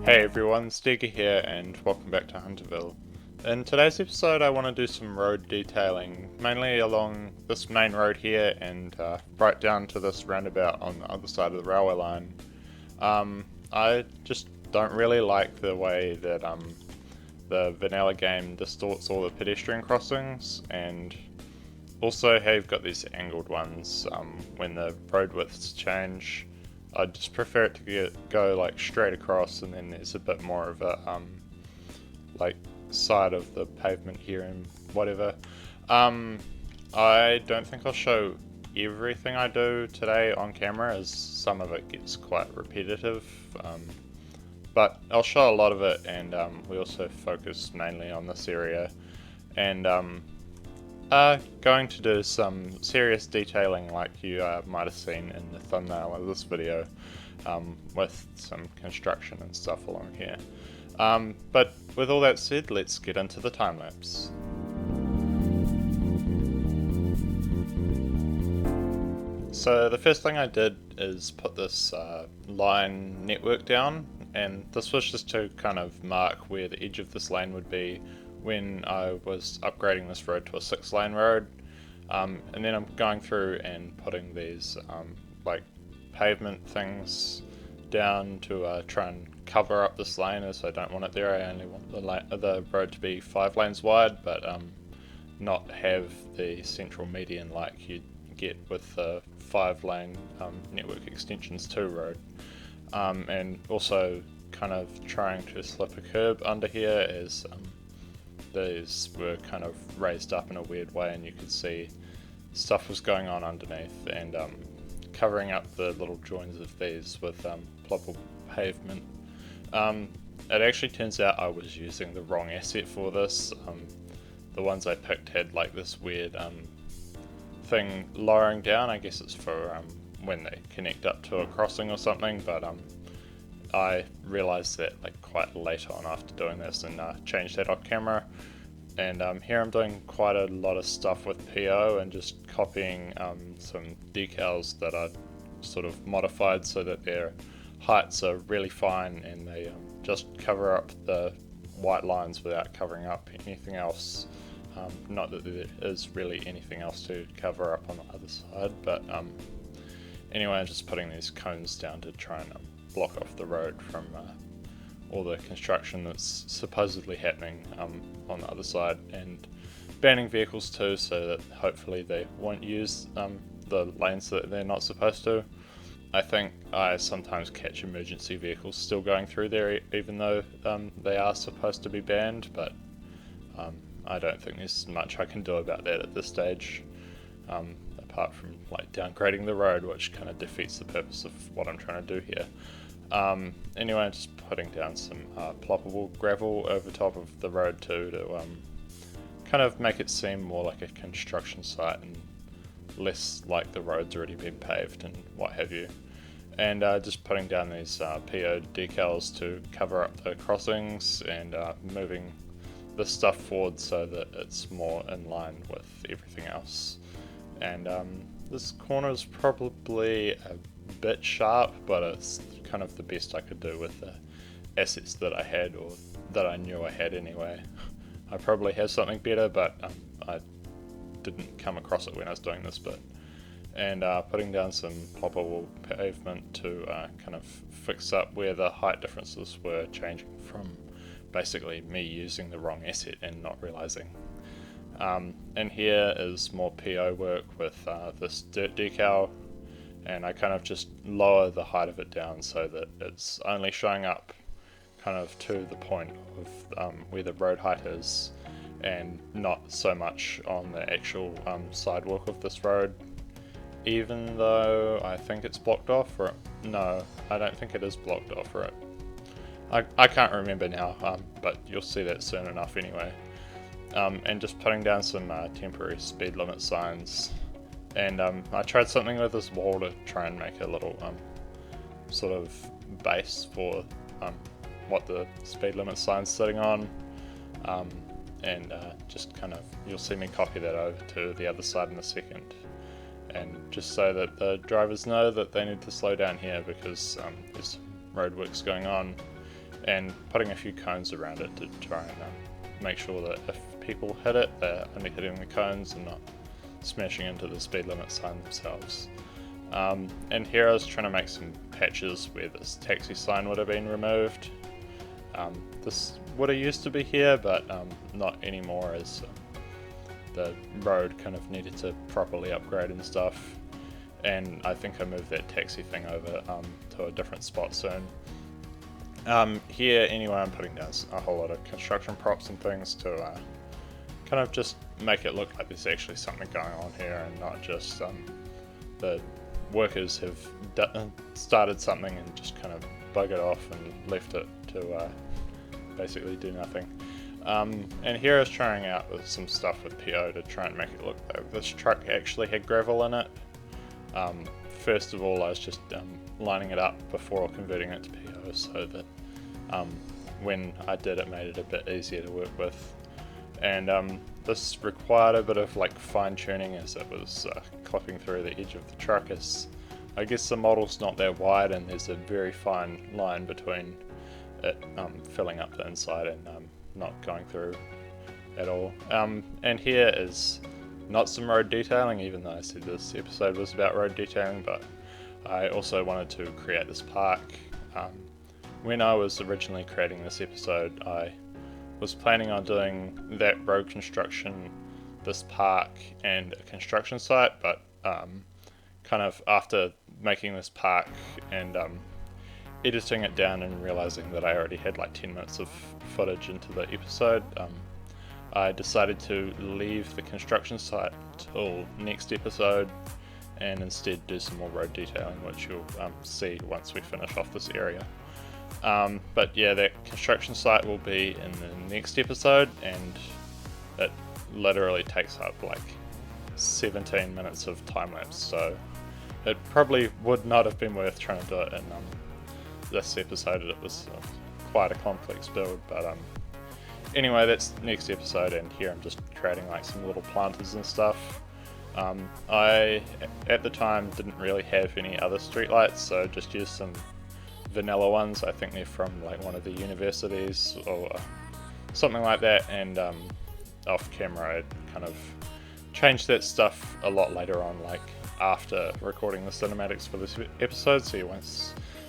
Hey everyone, Stegar here and welcome back to Hunterville. In today's episode I want to do some road detailing, mainly along this main road here and right down to this roundabout on the other side of the railway line. I just don't really like the way that the vanilla game distorts all the pedestrian crossings, and also how you've got these angled ones when the road widths change. I just prefer it to go like straight across, and then there's a bit more of a like side of the pavement here and whatever. I don't think I'll show everything I do today on camera, as some of it gets quite repetitive, but I'll show a lot of it, and we also focus mainly on this area, and going to do some serious detailing like you might have seen in the thumbnail of this video, with some construction and stuff along here. But with all that said, let's get into the time lapse. So the first thing I did is put this line network down, and this was just to kind of mark where the edge of this lane would be when I was upgrading this road to a 6-lane road, and then I'm going through and putting these like pavement things down to try and cover up this lane, as I don't want it there. I only want the road to be 5 lanes wide, but not have the central median like you get with the 5-lane network extensions 2 road, and also kind of trying to slip a curb under here, as these were kind of raised up in a weird way and you could see stuff was going on underneath, and covering up the little joins of these with ploppable pavement. It actually turns out I was using the wrong asset for this. The ones I picked had like this weird thing lowering down. I guess it's for when they connect up to a crossing or something, but I realized that like quite late on after doing this, and changed that off camera. And here I'm doing quite a lot of stuff with PO and just copying some decals that I sort of modified so that their heights are really fine, and they just cover up the white lines without covering up anything else. Not that there is really anything else to cover up on the other side, but anyway, I'm just putting these cones down to try and block off the road from all the construction that's supposedly happening on the other side, and banning vehicles too, so that hopefully they won't use the lanes that they're not supposed to. I think I sometimes catch emergency vehicles still going through there even though they are supposed to be banned, but I don't think there's much I can do about that at this stage, apart from like downgrading the road, which kind of defeats the purpose of what I'm trying to do here. Anyway, I'm just putting down some ploppable gravel over top of the road too, to kind of make it seem more like a construction site and less like the road's already been paved and what have you. And just putting down these PO decals to cover up the crossings, and moving this stuff forward so that it's more in line with everything else. And this corner is probably a bit sharp, but it's kind of the best I could do with the assets that I had, or that I knew I had anyway. I probably have something better, but I didn't come across it when I was doing this bit. And putting down some ploppable pavement to kind of fix up where the height differences were changing from basically me using the wrong asset and not realizing. And here is more PO work with this dirt decal, and I kind of just lower the height of it down so that it's only showing up kind of to the point of where the road height is, and not so much on the actual sidewalk of this road, even though I think it's blocked off, or no, I don't think it is blocked off, right? I can't remember now, but you'll see that soon enough anyway. And just putting down some temporary speed limit signs. And I tried something with this wall to try and make a little sort of base for what the speed limit sign's sitting on. And just kind of, you'll see me copy that over to the other side in a second. And just so that the drivers know that they need to slow down here, because there's roadworks going on. and putting a few cones around it to try and make sure that if people hit it, they're only hitting the cones and not smashing into the speed limit sign themselves. And here I was trying to make some patches where this taxi sign would have been removed. This would have used to be here, but not anymore, as the road kind of needed to properly upgrade and stuff. And I think I moved that taxi thing over to a different spot soon. Here, anyway, I'm putting down a whole lot of construction props and things to kind of just make it look like there's actually something going on here, and not just the workers have started something and just kind of buggered off and left it to basically do nothing. And here I was trying out with some stuff with PO to try and make it look like this truck actually had gravel in it. First of all, I was just lining it up before converting it to PO, so that when I did, it made it a bit easier to work with. And this required a bit of like fine tuning as it was clipping through the edge of the truck, as I guess the model's not that wide and there's a very fine line between it filling up the inside and not going through at all. And here is not some road detailing, even though I said this episode was about road detailing, but I also wanted to create this park. When I was originally creating this episode, I was planning on doing that road construction, this park, and a construction site, but kind of after making this park and editing it down and realizing that I already had like 10 minutes of footage into the episode, I decided to leave the construction site till next episode and instead do some more road detailing, which you'll see once we finish off this area. But yeah, that construction site will be in the next episode, and it literally takes up like 17 minutes of time lapse, so it probably would not have been worth trying to do it in this episode. It was quite a complex build, but anyway, that's next episode, and here I'm just creating like some little planters and stuff. I at the time didn't really have any other streetlights, so just used some vanilla ones. I think they're from like one of the universities or something like that, and off camera I kind of changed that stuff a lot later on, like after recording the cinematics for this episode, so you won't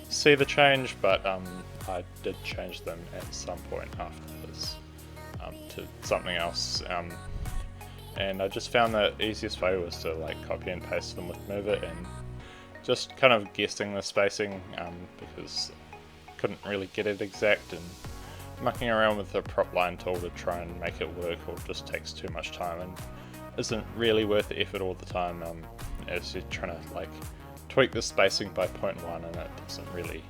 see the change, but I did change them at some point after this to something else, and I just found the easiest way was to like copy and paste them with Move It, and just kind of guessing the spacing because I couldn't really get it exact, and mucking around with the prop line tool to try and make it work or just takes too much time and isn't really worth the effort all the time, as you're trying to like tweak the spacing by 0.1 and it doesn't really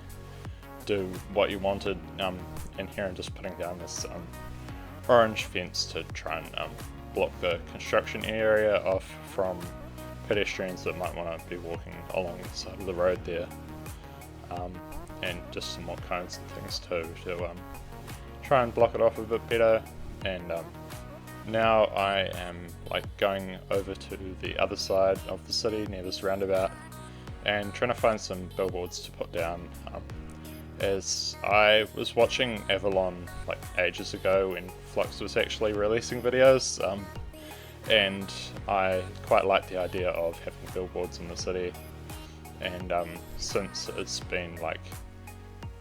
do what you wanted. And here I'm just putting down this orange fence to try and block the construction area off from pedestrians that might want to be walking along the side of the road there, and just some more cones and things too to try and block it off a bit better. And now I am like going over to the other side of the city near this roundabout and trying to find some billboards to put down, as I was watching Avalon like ages ago when Flux was actually releasing videos, and I quite like the idea of having billboards in the city. And since it's been like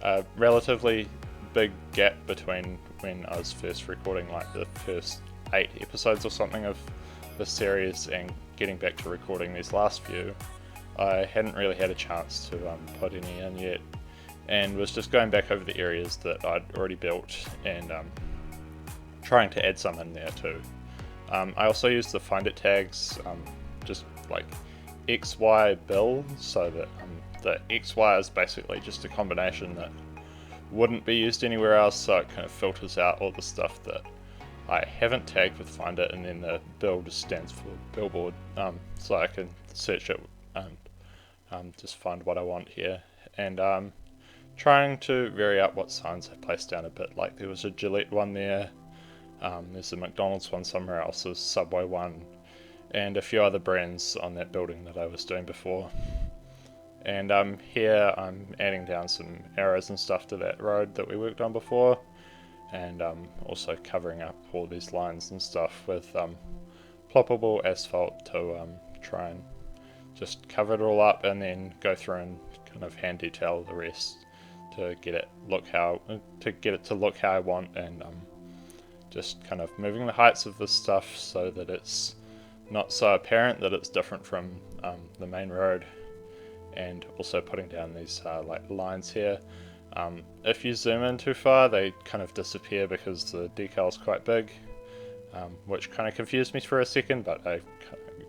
a relatively big gap between when I was first recording like the first 8 episodes or something of the series and getting back to recording these last few, I hadn't really had a chance to put any in yet, and was just going back over the areas that I'd already built and trying to add some in there too. I also used the find it tags, just like XY bill, so that the XY is basically just a combination that wouldn't be used anywhere else, so it kind of filters out all the stuff that I haven't tagged with find it, and then the bill just stands for billboard, so I can search it and just find what I want here. And trying to vary out what signs I placed down a bit, like there was a Gillette one there, there's a McDonald's one somewhere else, there's a Subway one, and a few other brands on that building that I was doing before. And here I'm adding down some arrows and stuff to that road that we worked on before, and also covering up all these lines and stuff with ploppable asphalt to try and just cover it all up, and then go through and kind of hand detail the rest to get it to look how I want, and just kind of moving the heights of this stuff so that it's not so apparent that it's different from the main road, and also putting down these like lines here. If you zoom in too far, they kind of disappear because the decal's quite big, which kind of confused me for a second, but I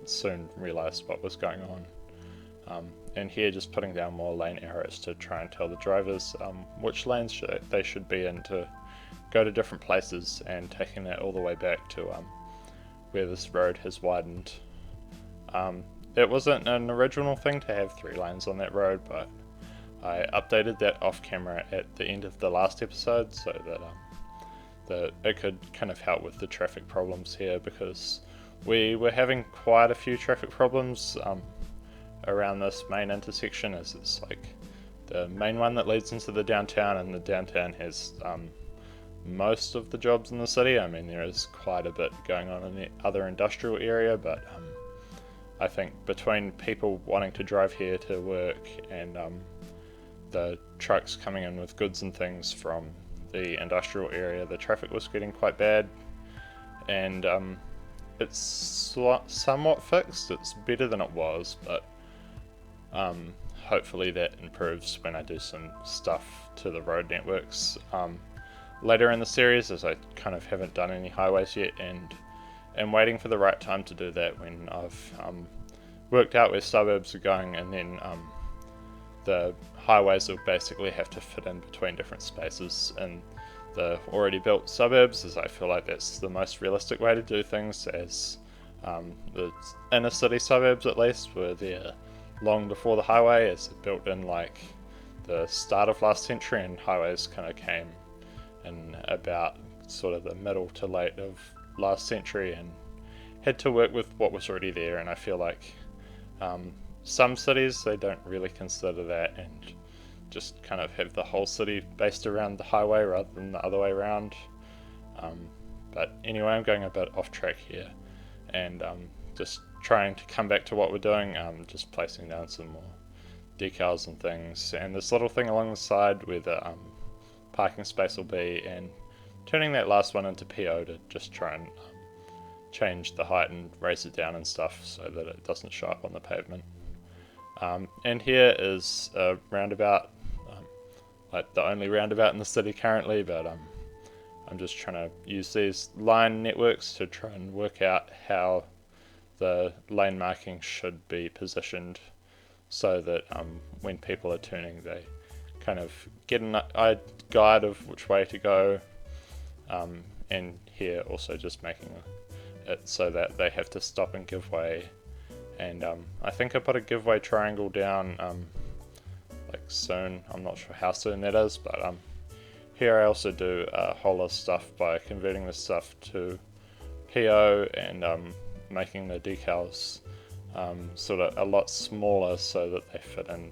soon realized what was going on. And here just putting down more lane arrows to try and tell the drivers which lanes they should be in to go to different places, and taking that all the way back to where this road has widened. It wasn't an original thing to have 3 lanes on that road, but I updated that off camera at the end of the last episode so that it could kind of help with the traffic problems here, because we were having quite a few traffic problems around this main intersection, as it's like the main one that leads into the downtown, and the downtown has most of the jobs in the city. I mean, there is quite a bit going on in the other industrial area, but I think between people wanting to drive here to work and the trucks coming in with goods and things from the industrial area, the traffic was getting quite bad, and it's somewhat fixed. It's better than it was, but hopefully that improves when I do some stuff to the road networks later in the series, as I kind of haven't done any highways yet, and waiting for the right time to do that when I've worked out where suburbs are going, and then the highways will basically have to fit in between different spaces in the already built suburbs, as I feel like that's the most realistic way to do things, as the inner city suburbs at least were there long before the highway, as it built in like the start of last century, and highways kind of came in about sort of the middle to late of last century and had to work with what was already there. And I feel like some cities, they don't really consider that, and just kind of have the whole city based around the highway rather than the other way around. But anyway, I'm going a bit off track here, and just trying to come back to what we're doing, just placing down some more decals and things, and this little thing along the side where the parking space will be, and turning that last one into PO to just try and change the height and raise it down and stuff so that it doesn't show up on the pavement. And here is a roundabout, like the only roundabout in the city currently, but I'm just trying to use these line networks to try and work out how the lane markings should be positioned so that when people are turning, they kind of get a guide of which way to go, and here also just making it so that they have to stop and give way. And I think I put a give way triangle down like soon. I'm not sure how soon that is, but here I also do a whole lot of stuff by converting this stuff to PO and making the decals sort of a lot smaller so that they fit in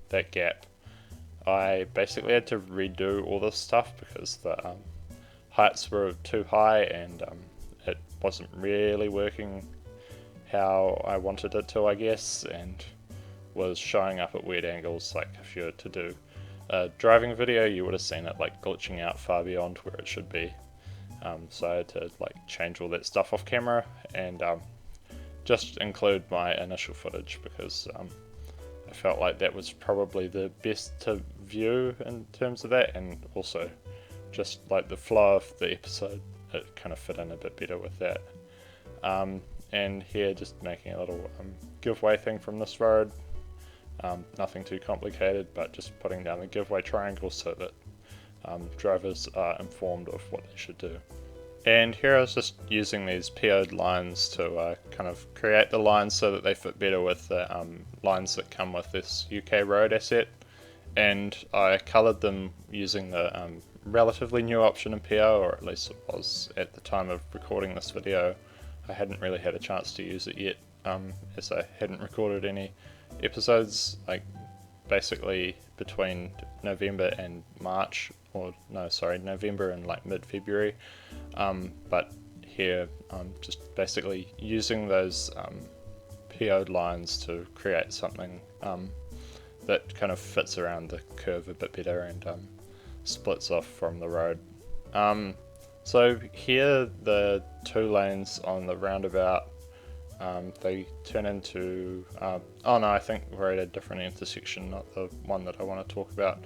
that gap. I basically had to redo all this stuff because the heights were too high, and it wasn't really working how I wanted it to, I guess, and was showing up at weird angles. Like if you were to do a driving video, you would have seen it like glitching out far beyond where it should be. So I had to like change all that stuff off camera and just include my initial footage, because I felt like that was probably the best to view in terms of that, and also just like the flow of the episode, it kind of fit in a bit better with that. And here just making a little giveaway thing from this road, nothing too complicated, but just putting down the giveaway triangle so that drivers are informed of what they should do. And here I was just using these PO'd lines to kind of create the lines so that they fit better with the lines that come with this UK road asset, and I coloured them using the relatively new option in PO, or at least it was at the time of recording this video. I hadn't really had a chance to use it yet, as I hadn't recorded any episodes like basically between November and March, or no, sorry, November and like mid-February. But here I'm just basically using those PO'd lines to create something that kind of fits around the curve a bit better and splits off from the road. So here the 2 lanes on the roundabout, they turn into, oh no, I think we're at a different intersection, not the one that I want to talk about.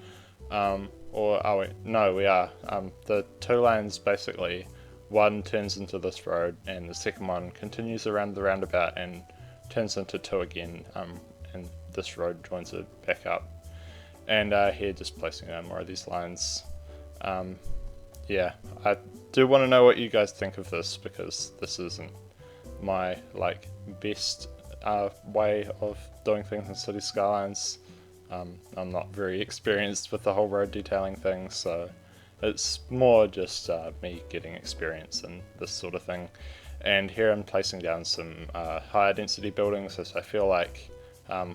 Or are we? No, we are. The 2 lanes basically, one turns into this road and the second one continues around the roundabout and turns into 2 again, and this road joins it back up. And here just placing down more of these lines. Yeah, I do want to know what you guys think of this, because this isn't my like best way of doing things in City Skylines. I'm not very experienced with the whole road detailing thing, so it's more just me getting experience in this sort of thing. And here I'm placing down some higher density buildings, as I feel like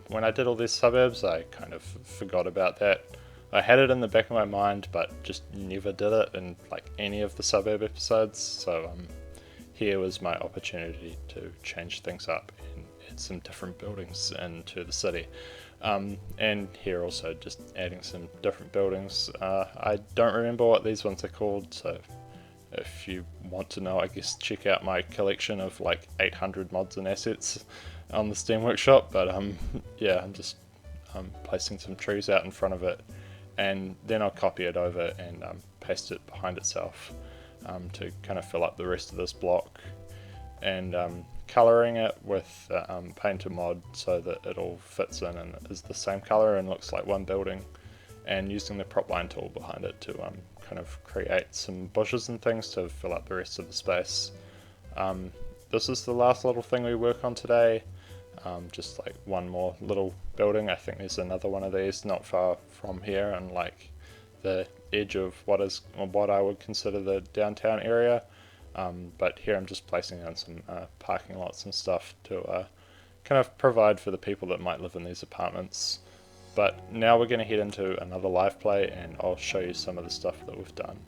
when I did all these suburbs I kind of forgot about that. I had it in the back of my mind, but just never did it in like any of the suburb episodes, so here was my opportunity to change things up and add some different buildings into the city. And here also just adding some different buildings. I don't remember what these ones are called, so if you want to know, I guess check out my collection of like 800 mods and assets on the Steam Workshop. But yeah, I'm just placing some trees out in front of it, and then I'll copy it over and paste it behind itself to kind of fill up the rest of this block, and colouring it with Painter mod so that it all fits in and is the same colour and looks like one building, and using the prop line tool behind it to kind of create some bushes and things to fill up the rest of the space. This is the last little thing we work on today, just like one more little building. I think there's another one of these not far from here, and like the edge of what I would consider the downtown area. But here I'm just placing down some parking lots and stuff to kind of provide for the people that might live in these apartments. But now we're going to head into another live play and I'll show you some of the stuff that we've done.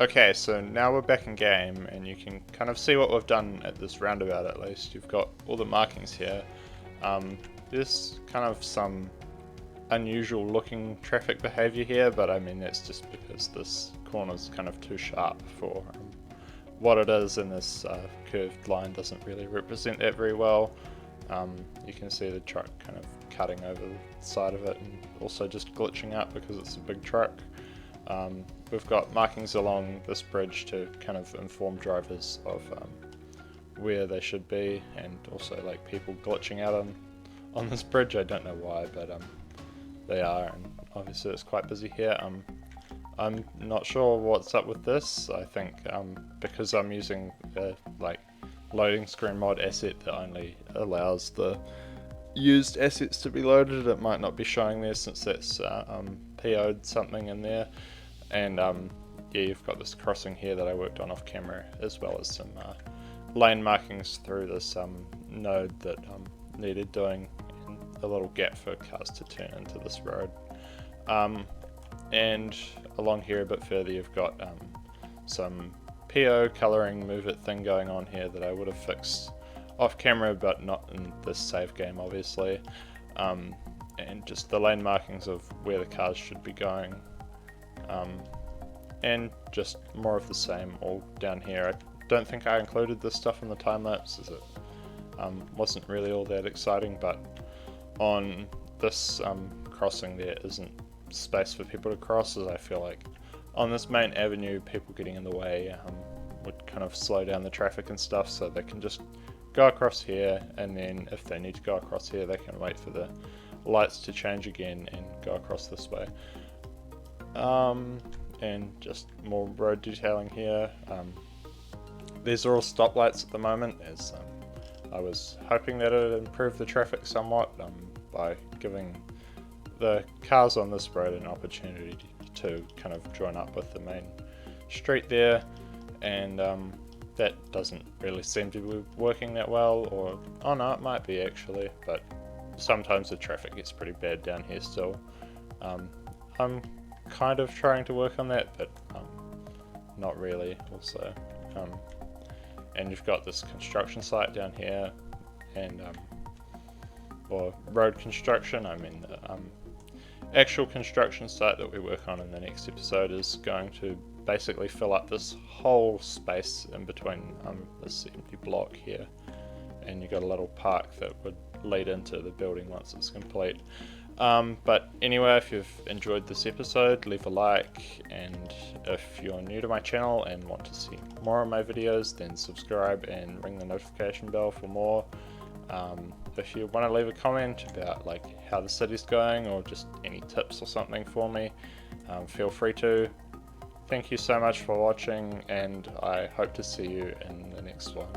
Okay, so now we're back in game and you can kind of see what we've done at this roundabout. At least you've got all the markings here. There's kind of some unusual looking traffic behavior here, but I mean that's just because this corner's kind of too sharp for what it is, and this curved line doesn't really represent that very well. You can see the truck kind of cutting over the side of it and also just glitching out because it's a big truck. We've got markings along this bridge to kind of inform drivers of where they should be, and also like people glitching out on this bridge. I don't know why, but they are, and obviously it's quite busy here. I'm not sure what's up with this. I think because I'm using the like loading screen mod asset that only allows the used assets to be loaded, it might not be showing there since that's PO'd something in there. And yeah, you've got this crossing here that I worked on off camera, as well as some lane markings through this node that needed doing, and a little gap for cars to turn into this road. And along here a bit further you've got some PO colouring move it thing going on here that I would have fixed off camera, but not in this save game obviously. And just the lane markings of where the cars should be going, and just more of the same all down here. I don't think I included this stuff in the time lapse as it wasn't really all that exciting, but on this crossing there isn't space for people to cross, as I feel like on this main avenue people getting in the way would kind of slow down the traffic and stuff, so they can just go across here, and then if they need to go across here they can wait for the lights to change again and go across this way. And just more road detailing here. These are all stoplights at the moment, as I was hoping that it would improve the traffic somewhat by giving the cars on this road an opportunity to kind of join up with the main street there, and that doesn't really seem to be working that well, or oh no, it might be actually, but sometimes the traffic gets pretty bad down here still. I'm kind of trying to work on that, but not really also. And you've got this construction site down here, and or road construction, I mean the actual construction site that we work on in the next episode is going to basically fill up this whole space in between this empty block here, and you've got a little park that would lead into the building once it's complete. But anyway, if you've enjoyed this episode, leave a like, and if you're new to my channel and want to see more of my videos, then subscribe and ring the notification bell for more. If you want to leave a comment about like how the city's going or just any tips or something for me, feel free to. Thank you so much for watching, and I hope to see you in the next one.